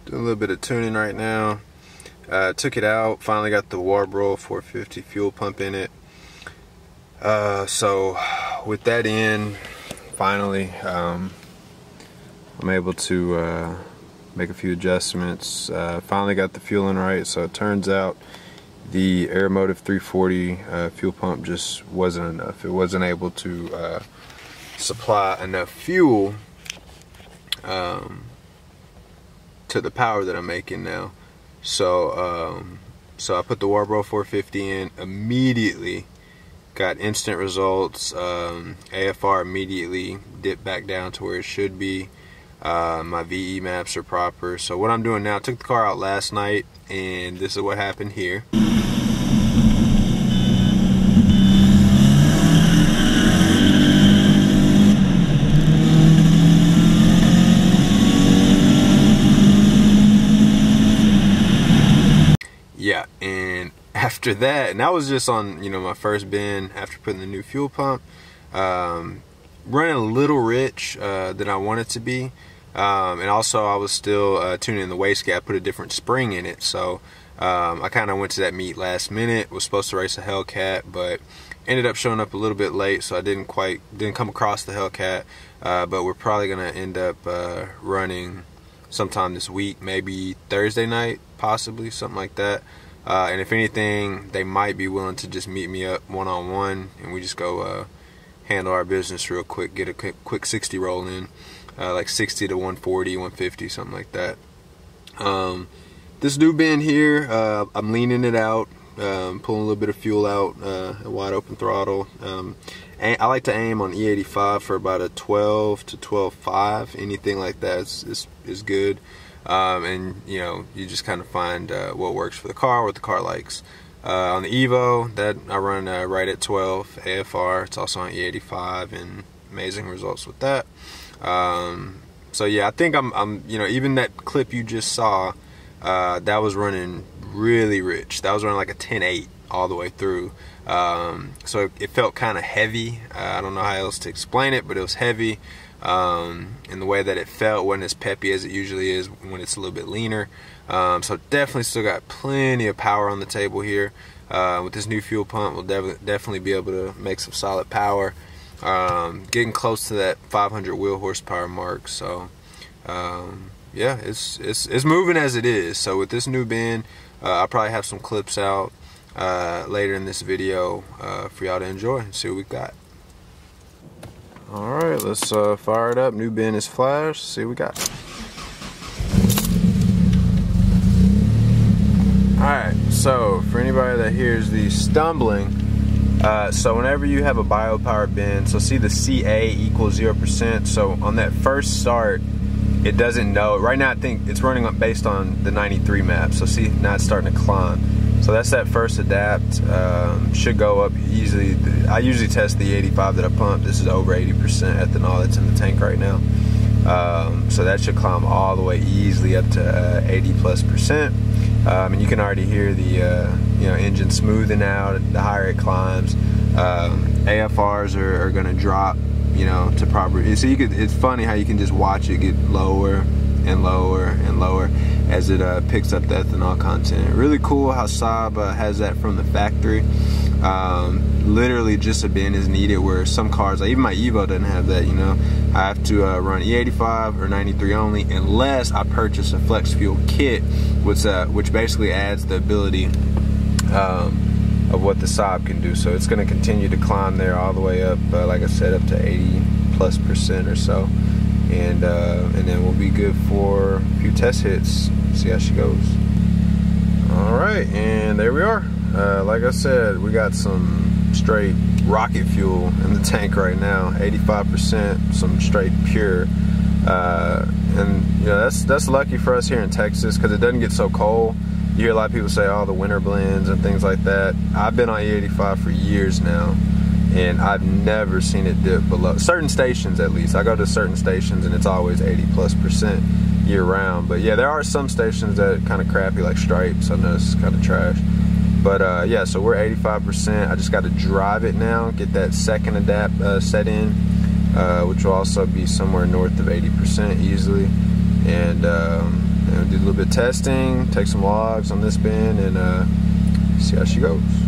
Doing a little bit of tuning right now. Took it out, finally got the Walbro 450 fuel pump in it. So with that in, finally I'm able to make a few adjustments. Finally got the fuel in right, so it turns out the Aeromotive 340 fuel pump just wasn't enough. It wasn't able to supply enough fuel to the power that I'm making now. So I put the Walbro 450 in, immediately got instant results. AFR immediately dipped back down to where it should be. My VE maps are proper. So what I'm doing now, I took the car out last night, and this is what happened here. Yeah, and after that, and that was just on, you know, my first bin after putting the new fuel pump, running a little rich than I want it to be, and also I was still tuning the wastegate. Put a different spring in it, so I kind of went to that meet last minute. Was supposed to race a Hellcat, but ended up showing up a little bit late, so I didn't come across the Hellcat. But we're probably gonna end up running sometime this week, maybe Thursday night, possibly, something like that. And if anything, they might be willing to just meet me up one-on-one, and we just go handle our business real quick, get a quick 60 roll in, like 60 to 140, 150, something like that. This new bin here, I'm leaning it out, pulling a little bit of fuel out, a wide open throttle. I like to aim on E85 for about a 12 to 12.5. Anything like that is good. And you know, you just kind of find what works for the car, what the car likes. On the Evo, that I run right at 12 AFR. It's also on E85, and amazing results with that. So yeah, I think I'm you know, even that clip you just saw, that was running really rich. That was running like a 10.8 all the way through. So it felt kind of heavy. I don't know how else to explain it, but it was heavy. And the way that it felt wasn't as peppy as it usually is when it's a little bit leaner. So definitely still got plenty of power on the table here. With this new fuel pump, we'll definitely be able to make some solid power. Getting close to that 500 wheel horsepower mark. So yeah, it's moving as it is. So with this new bin, I'll probably have some clips out later in this video for y'all to enjoy and see what we got. Alright, let's fire it up. New bin is flashed. See what we got. Alright, so for anybody that hears the stumbling, so whenever you have a biopower bin, so see the CA equals 0%. So on that first start, it doesn't know. Right now I think it's running based on the 93 map. So see, now it's starting to climb. So that's that first adapt. Should go up easily. I usually test the 85 that I pump. This is over 80% ethanol that's in the tank right now. So that should climb all the way easily up to 80+%. And you can already hear the you know, engine smoothing out the higher it climbs. AFRs are going to drop, you know, to proper. So you could. It's funny how you can just watch it get lower and lower and lower as it picks up the ethanol content. Really cool how Saab has that from the factory. Literally just a bin is needed, where some cars, like even my Evo doesn't have that, you know. I have to run E85 or 93 only, unless I purchase a flex fuel kit, which basically adds the ability of what the Saab can do. So it's going to continue to climb there all the way up, like I said, up to 80+% or so. And then we'll be good for a few test hits, see how she goes. Alright, and there we are. Like I said, we got some straight rocket fuel in the tank right now, 85%, some straight pure. And you know, that's lucky for us here in Texas, because it doesn't get so cold. You hear a lot of people say, oh, the winter blends and things like that. I've been on E85 for years now, and I've never seen it dip below certain stations. At least I go to certain stations and it's always 80+% year round. But yeah, there are some stations that are kind of crappy, like Stripes. I know it's kind of trash, but yeah, so we're 85%. I just got to drive it now, get that second adapt set in, which will also be somewhere north of 80% easily, and do a little bit of testing, take some logs on this bin, and see how she goes.